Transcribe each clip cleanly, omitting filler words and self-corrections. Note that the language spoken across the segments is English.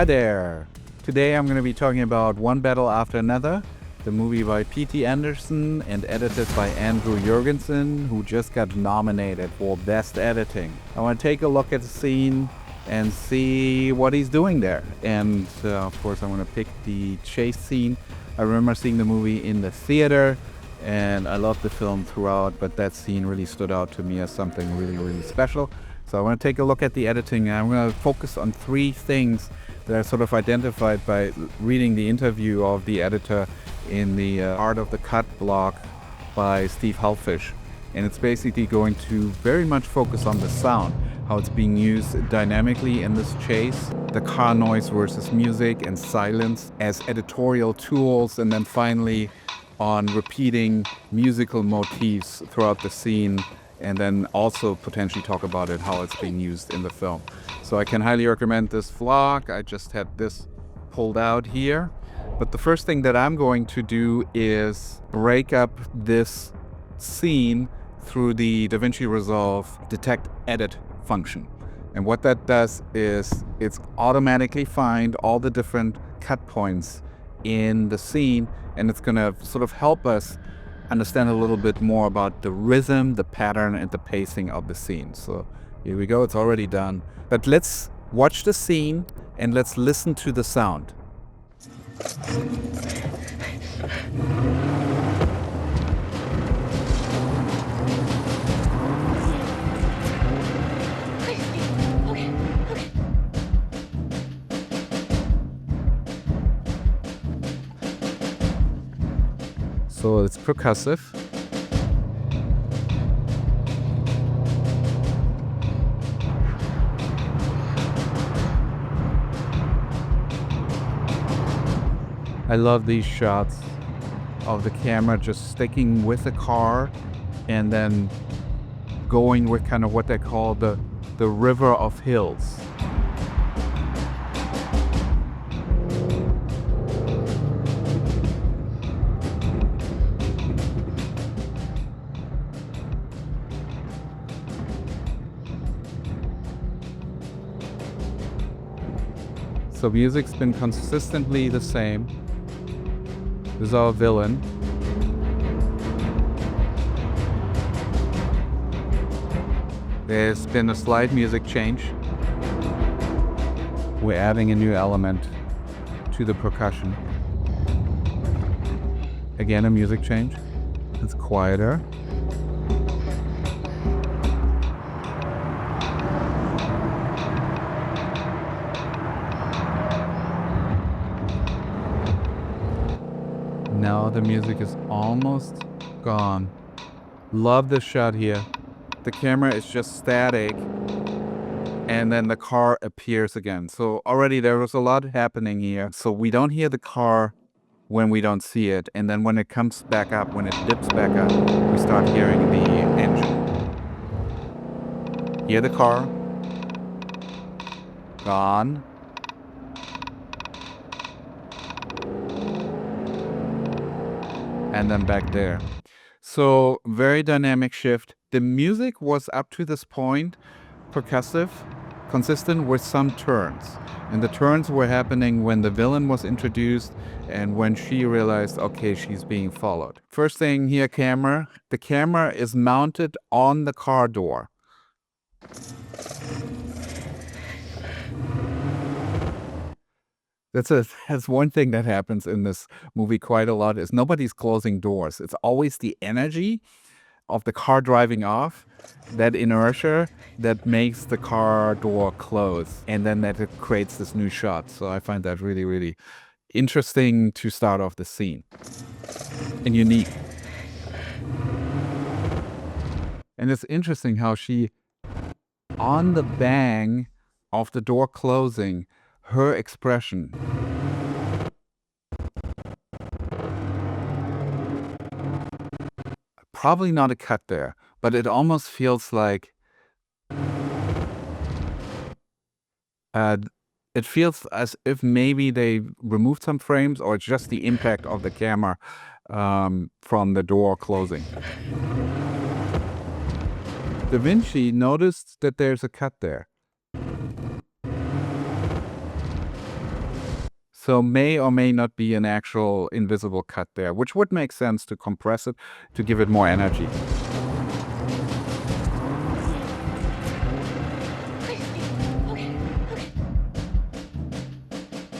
Hi there! Today I'm going to be talking about One Battle After Another, the movie by P.T. Anderson and edited by Andrew Jurgensen, who just got nominated for Best Editing. I want to take a look at the scene and see what he's doing there. And of course I want to pick the chase scene. I remember seeing the movie in the theater and I loved the film throughout, but that scene really stood out to me as something really, really special. So I want to take a look at the editing, and I'm going to focus on three things that are sort of identified by reading the interview of the editor in the Art of the Cut blog by Steve Halfish. And it's basically going to very much focus on the sound, how it's being used dynamically in this chase, the car noise versus music and silence as editorial tools, and then finally on repeating musical motifs throughout the scene, and then also potentially talk about it, how it's being used in the film. So I can highly recommend this vlog. I just had this pulled out here. But the first thing that I'm going to do is break up this scene through the DaVinci Resolve detect edit function. And what that does is it's automatically find all the different cut points in the scene, and it's going to sort of help us understand a little bit more about the rhythm, the pattern, and the pacing of the scene. So here we go, it's already done. But let's watch the scene and let's listen to the sound. So it's percussive. I love these shots of the camera just sticking with the car and then going with kind of what they call the river of hills. So music's been consistently the same. This is our villain. There's been a slight music change. We're adding a new element to the percussion. Again, a music change. It's quieter. Now the music is almost gone. Love this shot here. The camera is just static and then the car appears again. So already there was a lot happening here. So we don't hear the car when we don't see it. And then when it comes back up, when it dips back up, we start hearing the engine. Hear the car. Gone. And then back there. So very dynamic shift. The music was up to this point percussive, consistent with some turns. And the turns were happening when the villain was introduced and when she realized, okay, she's being followed. First thing here, camera. The camera is mounted on the car door. That's one thing that happens in this movie quite a lot, is nobody's closing doors. It's always the energy of the car driving off, that inertia that makes the car door close, and then that it creates this new shot. So I find that really, really interesting to start off the scene and unique. And it's interesting how she, on the bang of the door closing, her expression. Probably not a cut there, but it almost feels like it feels as if maybe they removed some frames, or it's just the impact of the camera from the door closing. DaVinci noticed that there's a cut there. So may or may not be an actual invisible cut there, which would make sense to compress it, to give it more energy.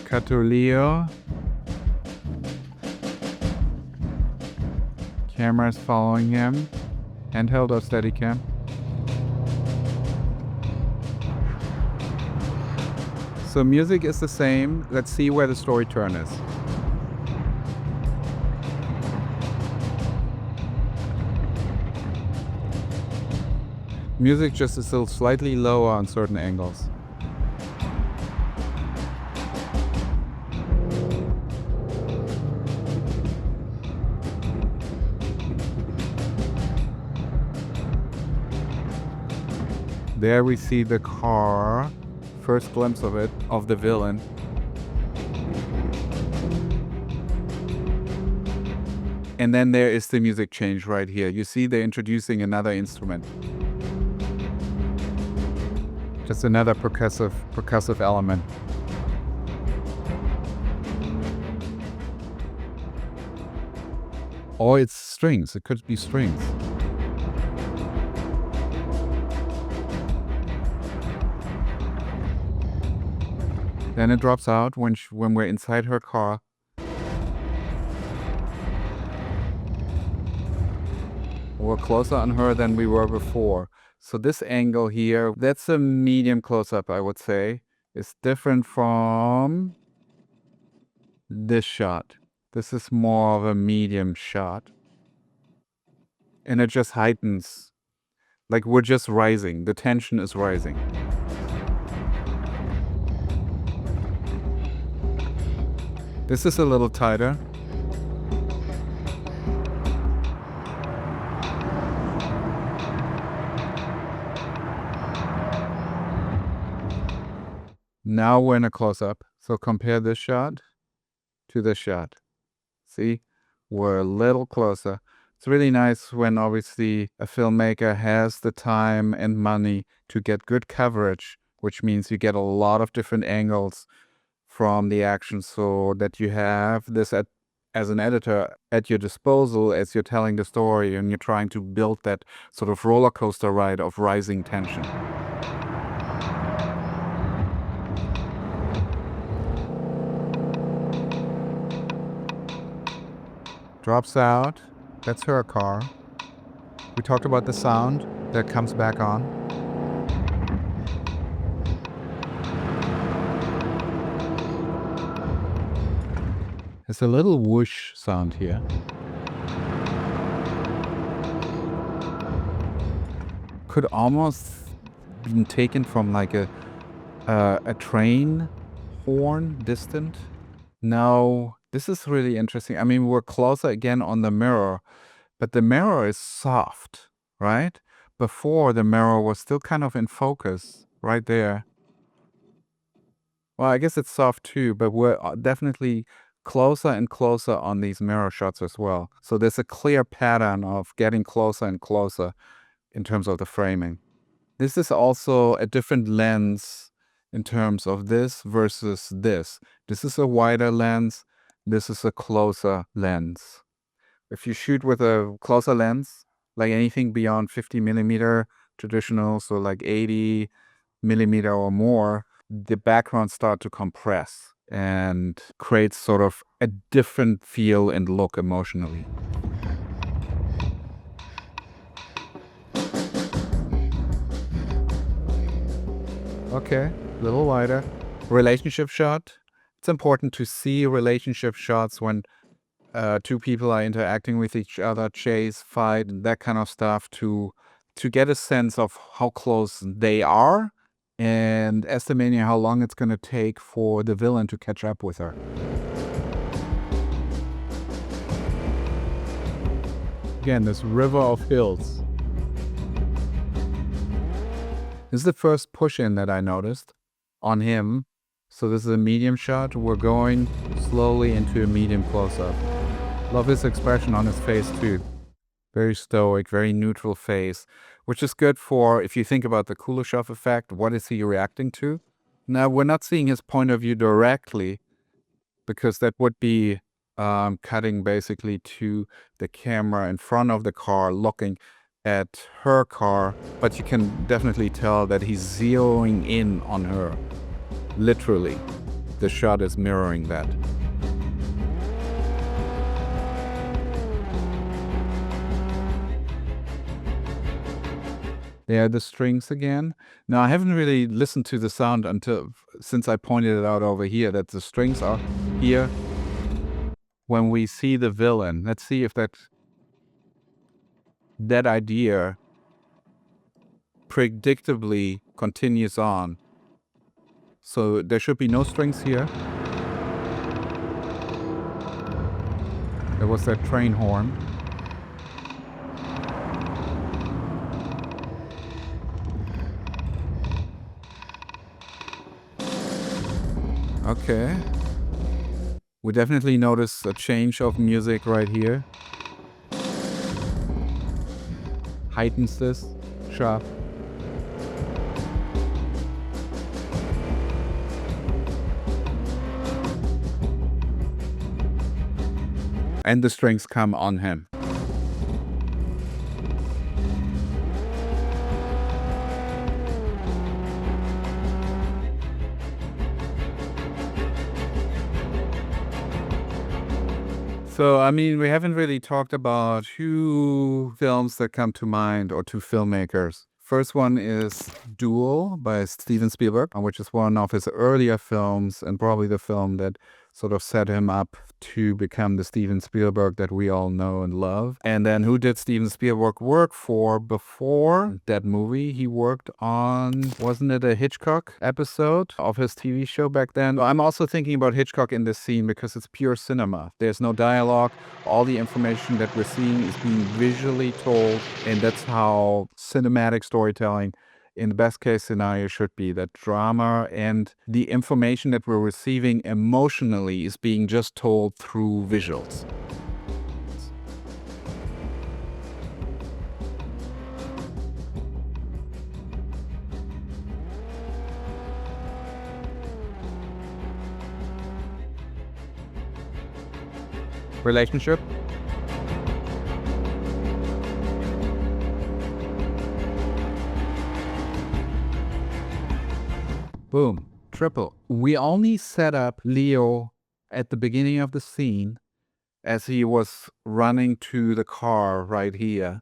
Cut to Leo. Camera's following him. Handheld or Steadicam. So music is the same. Let's see where the story turn is. Music just is still slightly lower on certain angles. There we see the car. First glimpse of it, of the villain. And then there is the music change right here. You see they're introducing another instrument. Just another percussive element. Or it's strings. It could be strings. Then it drops out when we're inside her car. We're closer on her than we were before. So this angle here, that's a medium close-up, I would say. It's different from this shot. This is more of a medium shot. And it just heightens. Like we're just rising. The tension is rising. This is a little tighter. Now we're in a close-up. So compare this shot to this shot. See? We're a little closer. It's really nice when obviously a filmmaker has the time and money to get good coverage, which means you get a lot of different angles from the action so that you have this as an editor at your disposal as you're telling the story and you're trying to build that sort of roller coaster ride of rising tension. Drops out. That's her car. We talked about the sound that comes back on. There's a little whoosh sound here. Could almost been taken from like a train horn distant. No, this is really interesting. I mean, we're closer again on the mirror, but the mirror is soft, right? Before the mirror was still kind of in focus right there. Well, I guess it's soft too, but we're definitely closer and closer on these mirror shots as well. So there's a clear pattern of getting closer and closer in terms of the framing. This is also a different lens in terms of this versus this. This is a wider lens. This is a closer lens. If you shoot with a closer lens, like anything beyond 50 millimeter traditional, so like 80 millimeter or more, the backgrounds start to compress and creates sort of a different feel and look emotionally. Okay, a little wider. Relationship shot. It's important to see relationship shots when two people are interacting with each other, chase, fight, that kind of stuff to get a sense of how close they are and estimating how long it's going to take for the villain to catch up with her. Again, this river of hills. This is the first push-in that I noticed on him. So this is a medium shot. We're going slowly into a medium close-up. Love his expression on his face too. Very stoic, very neutral face, which is good for, if you think about the Kuleshov effect, what is he reacting to? Now, we're not seeing his point of view directly, because that would be cutting basically to the camera in front of the car, looking at her car, but you can definitely tell that he's zeroing in on her. Literally, the shot is mirroring that. There are the strings again. Now, I haven't really listened to the sound since I pointed it out over here, that the strings are here when we see the villain. Let's see if that idea predictably continues on. So there should be no strings here. There was that train horn. Okay. We definitely notice a change of music right here. Heightens this sharp. And the strings come on him. So, I mean, we haven't really talked about two films that come to mind, or two filmmakers. First one is Duel by Steven Spielberg, which is one of his earlier films and probably the film that sort of set him up to become the Steven Spielberg that we all know and love. And then who did Steven Spielberg work for before that movie? He worked on, wasn't it a Hitchcock episode of his TV show back then? I'm also thinking about Hitchcock in this scene because it's pure cinema. There's no dialogue. All the information that we're seeing is being visually told, and that's how cinematic storytelling in the best case scenario should be. That drama and the information that we're receiving emotionally is being just told through visuals. Relationship. Boom. Triple. We only set up Leo at the beginning of the scene as he was running to the car right here.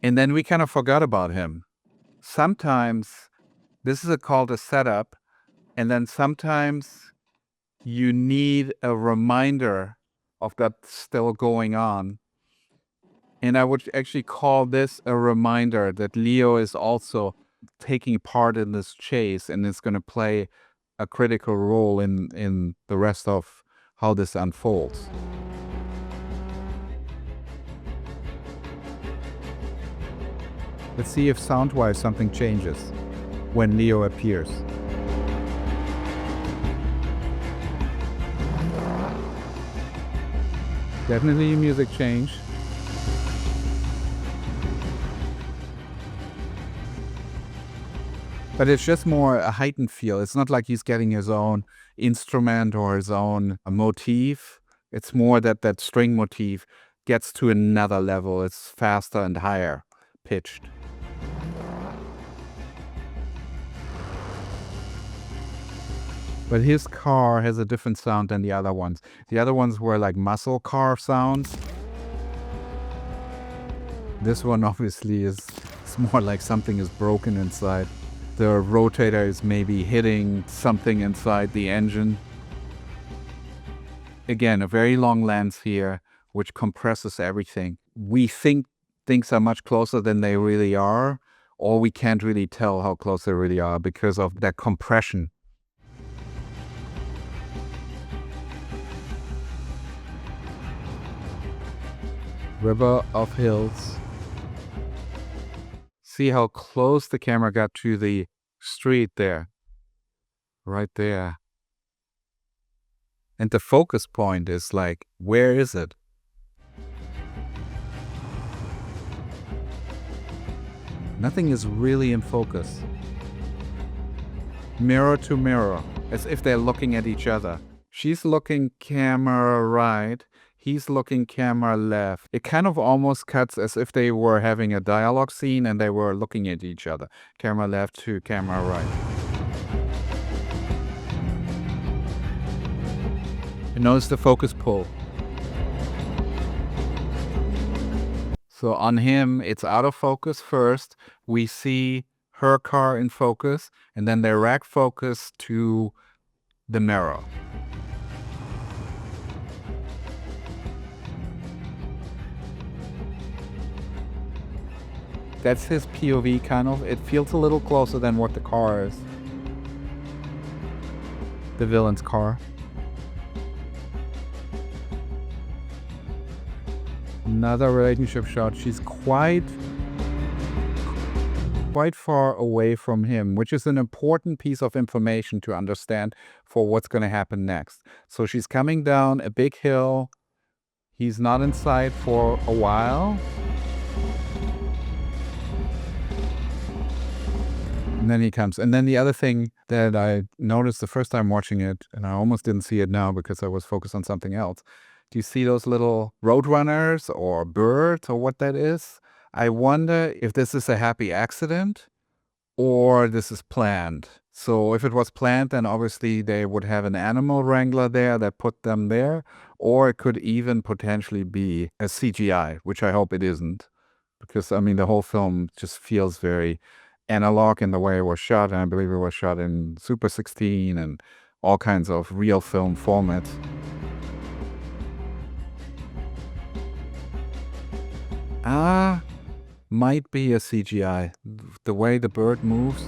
And then we kind of forgot about him. Sometimes this is called a setup, and then sometimes you need a reminder of that still going on. And I would actually call this a reminder that Leo is also taking part in this chase and is going to play a critical role in the rest of how this unfolds. Let's see if sound-wise something changes when Leo appears. Definitely a music change. But it's just more a heightened feel. It's not like he's getting his own instrument or his own motif. It's more that that string motif gets to another level. It's faster and higher pitched. But his car has a different sound than the other ones. The other ones were like muscle car sounds. This one obviously is more like something is broken inside. The rotator is maybe hitting something inside the engine. Again, a very long lens here, which compresses everything. We think things are much closer than they really are, or we can't really tell how close they really are because of that compression. River of hills. See how close the camera got to the street there. Right there. And the focus point is like, where is it? Nothing is really in focus. Mirror to mirror, as if they're looking at each other. She's looking camera right. He's looking camera left. It kind of almost cuts as if they were having a dialogue scene and they were looking at each other. Camera left to camera right. And notice the focus pull. So on him, it's out of focus first. We see her car in focus, and then they rack focus to the mirror. That's his POV, kind of. It feels a little closer than what the car is. The villain's car. Another relationship shot. She's quite far away from him, which is an important piece of information to understand for what's going to happen next. So she's coming down a big hill. He's not in sight for a while. And then he comes. And then the other thing that I noticed the first time watching it, and I almost didn't see it now because I was focused on something else. Do you see those little roadrunners or birds or what that is? I wonder if this is a happy accident or this is planned. So if it was planned, then obviously they would have an animal wrangler there that put them there, or it could even potentially be a CGI, which I hope it isn't. Because, I mean, the whole film just feels very analog in the way it was shot, and I believe it was shot in Super 16 and all kinds of real film formats. Might be a CGI. The way the bird moves.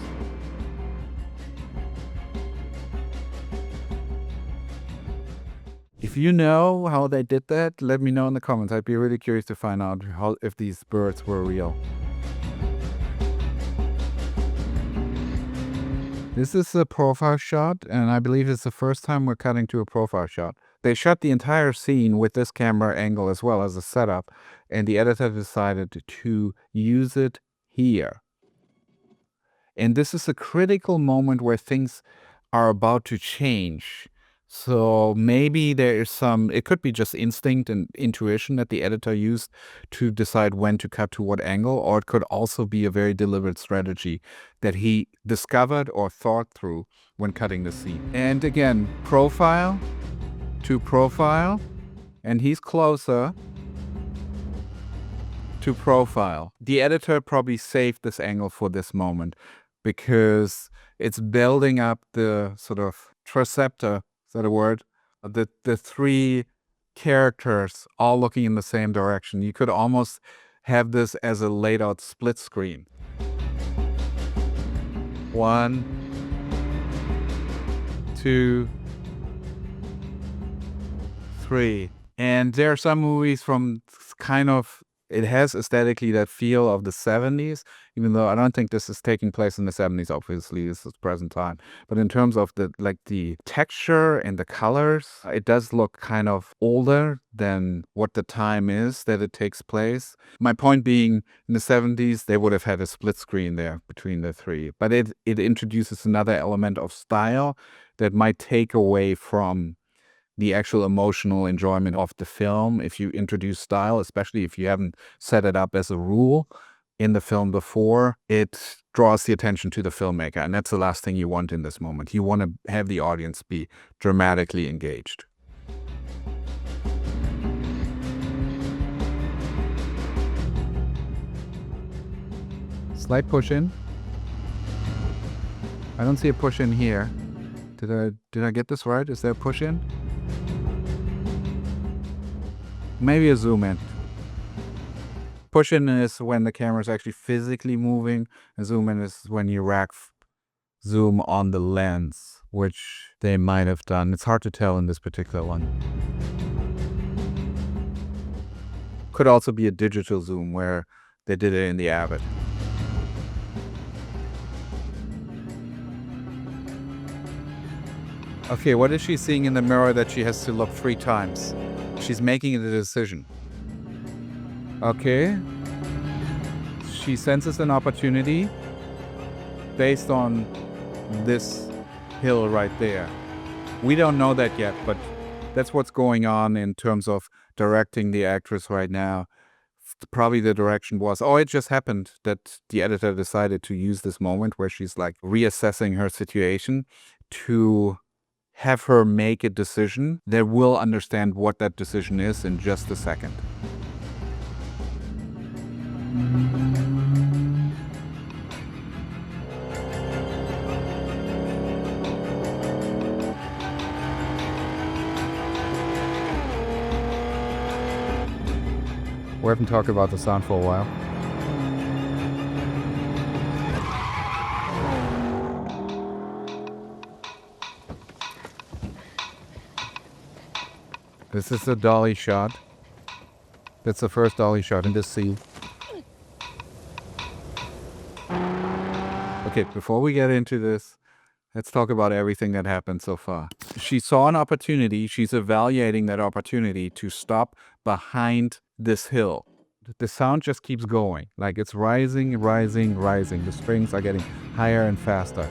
If you know how they did that, let me know in the comments. I'd be really curious to find out if these birds were real. This is a profile shot, and I believe it's the first time we're cutting to a profile shot. They shot the entire scene with this camera angle as well as a setup, and the editor decided to use it here. And this is a critical moment where things are about to change. So maybe there is it could be just instinct and intuition that the editor used to decide when to cut to what angle, or it could also be a very deliberate strategy that he discovered or thought through when cutting the scene. And again, profile to profile, and he's closer to profile. The editor probably saved this angle for this moment because it's building up the sort of triceptor. Is that a word? The three characters all looking in the same direction. You could almost have this as a laid out split screen. 1, 2, 3. And there are some movies from kind of, it has aesthetically that feel of the 70s, even though I don't think this is taking place in the 70s, obviously, this is present time. But in terms of the texture and the colors, it does look kind of older than what the time is that it takes place. My point being, in the 70s, they would have had a split screen there between the three. But it introduces another element of style that might take away from the actual emotional enjoyment of the film. If you introduce style, especially if you haven't set it up as a rule in the film before, it draws the attention to the filmmaker. And that's the last thing you want in this moment. You want to have the audience be dramatically engaged. Slight push in. I don't see a push in here. Did I get this right? Is there a push in? Maybe a zoom in. Push in is when the camera is actually physically moving. A zoom in is when you zoom on the lens, which they might have done. It's hard to tell in this particular one. Could also be a digital zoom where they did it in the Avid. Okay, what is she seeing in the mirror that she has to look 3 times? She's making a decision. Okay. She senses an opportunity based on this hill right there. We don't know that yet, but that's what's going on in terms of directing the actress right now. Probably the direction was, oh, it just happened that the editor decided to use this moment where she's like reassessing her situation to have her make a decision that we'll understand what that decision is in just a second. We haven't talked about the sound for a while. This is a dolly shot. That's the first dolly shot in this scene. Okay, before we get into this, let's talk about everything that happened so far. She saw an opportunity. She's evaluating that opportunity to stop behind this hill. The sound just keeps going. Like it's rising, rising, rising. The strings are getting higher and faster.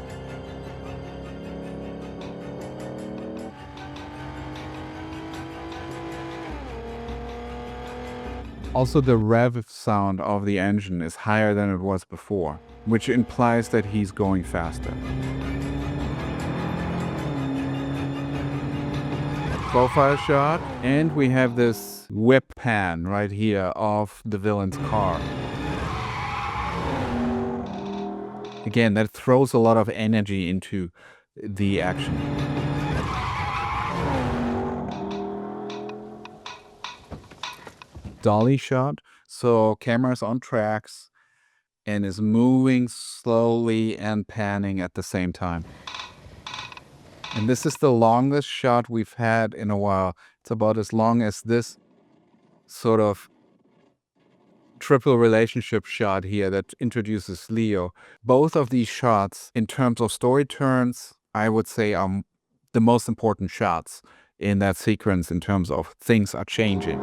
Also, the rev sound of the engine is higher than it was before, which implies that he's going faster. Profile shot, and we have this whip pan right here of the villain's car. Again, that throws a lot of energy into the action. Dolly shot, so camera's on tracks and is moving slowly and panning at the same time. And this is the longest shot we've had in a while. It's about as long as this sort of triple relationship shot here that introduces Leo. Both of these shots, in terms of story turns, I would say are the most important shots in that sequence in terms of things are changing.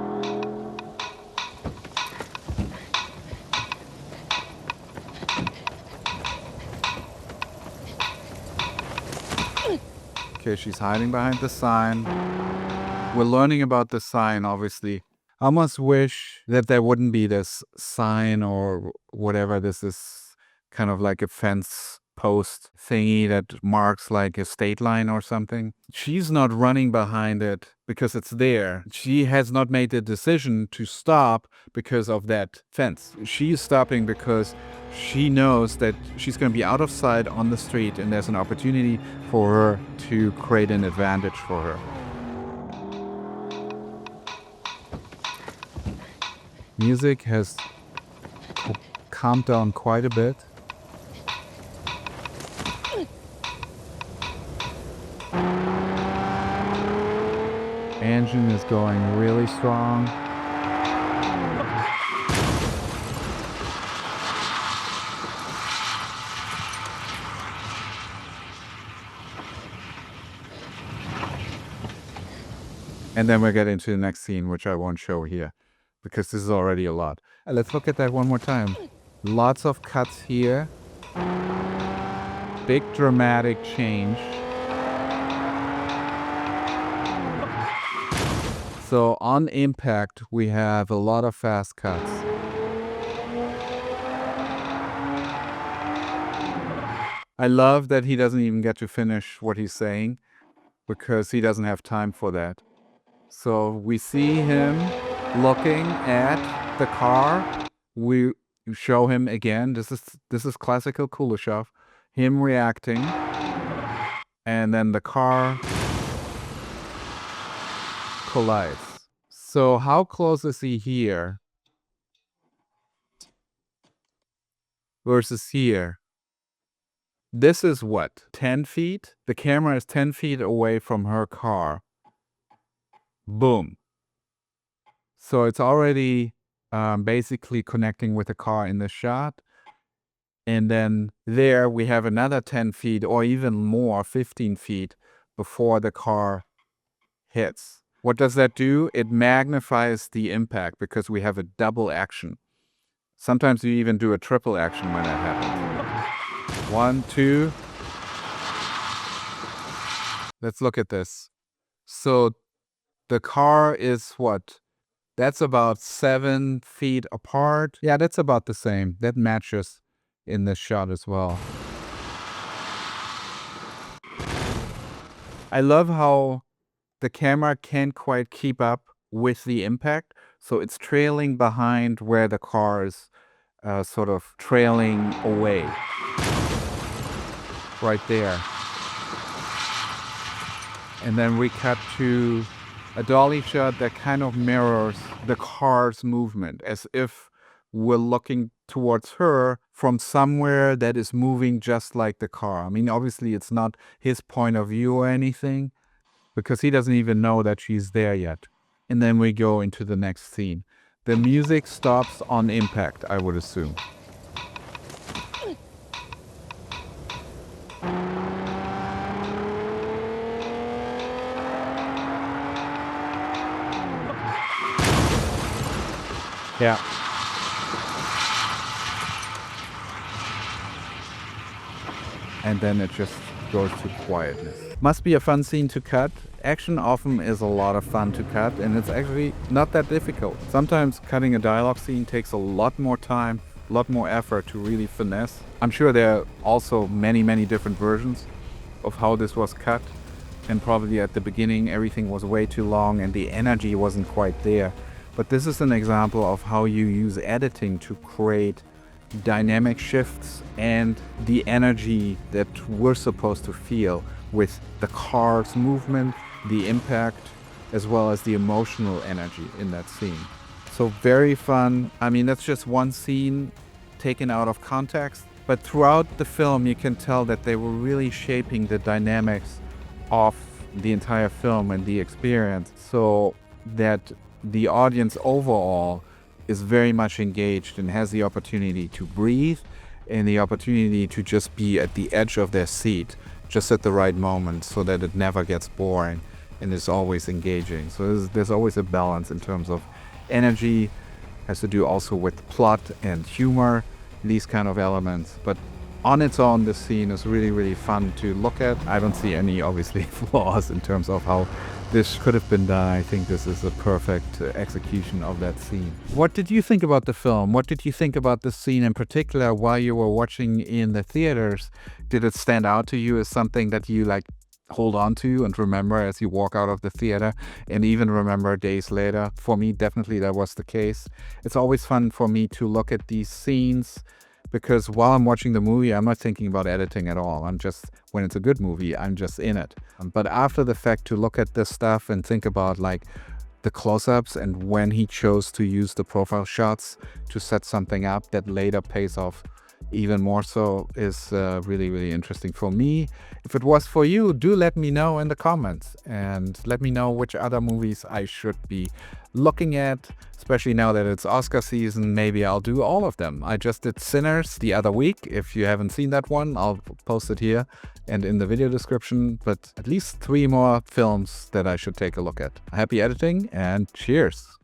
Okay, she's hiding behind the sign. We're learning about the sign, obviously. I almost wish that there wouldn't be this sign or whatever. This is kind of like a fence post thingy that marks like a state line or something. She's not running behind it because it's there. She has not made the decision to stop because of that fence. She's stopping because she knows that she's going to be out of sight on the street and there's an opportunity for her to create an advantage for her. Music has calmed down quite a bit. Engine is going really strong. And then we'll get into the next scene, which I won't show here, because this is already a lot. Let's look at that one more time. Lots of cuts here. Big dramatic change. So on impact, we have a lot of fast cuts. I love that he doesn't even get to finish what he's saying because he doesn't have time for that. So we see him looking at the car. We show him again. This is classical Kuleshov. Him reacting. And then the car collides. So how close is he here versus here? This is what? 10 feet? The camera is 10 feet away from her car. Boom. So it's already basically connecting with the car in the shot. And then there we have another 10 feet or even more, 15 feet before the car hits. What does that do? It magnifies the impact because we have a double action. Sometimes you even do a triple action when that happens. 1, 2. let's look at this. So the car is what? That's about 7 feet apart. Yeah, that's about the same. That matches in this shot as well. I love how the camera can't quite keep up with the impact, so it's trailing behind where the car is sort of trailing away. Right there. And then we cut to a dolly shot that kind of mirrors the car's movement, as if we're looking towards her from somewhere that is moving just like the car. I mean, obviously it's not his point of view or anything, because he doesn't even know that she's there yet. And then we go into the next scene. The music stops on impact, I would assume. Yeah. And then it just goes to quietness. Must be a fun scene to cut. Action often is a lot of fun to cut, and it's actually not that difficult. Sometimes cutting a dialogue scene takes a lot more time, a lot more effort to really finesse. I'm sure there are also many, many different versions of how this was cut. And probably at the beginning everything was way too long and the energy wasn't quite there. But this is an example of how you use editing to create dynamic shifts and the energy that we're supposed to feel with the car's movement, the impact, as well as the emotional energy in that scene. So very fun. I mean, that's just one scene taken out of context, but throughout the film you can tell that they were really shaping the dynamics of the entire film and the experience, so that the audience overall is very much engaged and has the opportunity to breathe and the opportunity to just be at the edge of their seat just at the right moment, so that it never gets boring and is always engaging. So there's always a balance in terms of energy, has to do also with plot and humor, these kind of elements. But on its own, this scene is really, really fun to look at. I don't see any, obviously, flaws in terms of how this could have been done. I think this is a perfect execution of that scene. What did you think about the film? What did you think about this scene in particular while you were watching in the theaters? Did it stand out to you as something that you hold on to and remember as you walk out of the theater and even remember days later? For me, definitely that was the case. It's always fun for me to look at these scenes, because while I'm watching the movie, I'm not thinking about editing at all. When it's a good movie, I'm just in it. But after the fact, to look at this stuff and think about the close-ups and when he chose to use the profile shots to set something up that later pays off even more so is really, really interesting for me. If it was for you, do let me know in the comments and let me know which other movies I should be looking at, especially now that it's Oscar season. Maybe I'll do all of them. I just did Sinners the other week. If you haven't seen that one, I'll post it here and in the video description, but at least 3 more films that I should take a look at. Happy editing and cheers.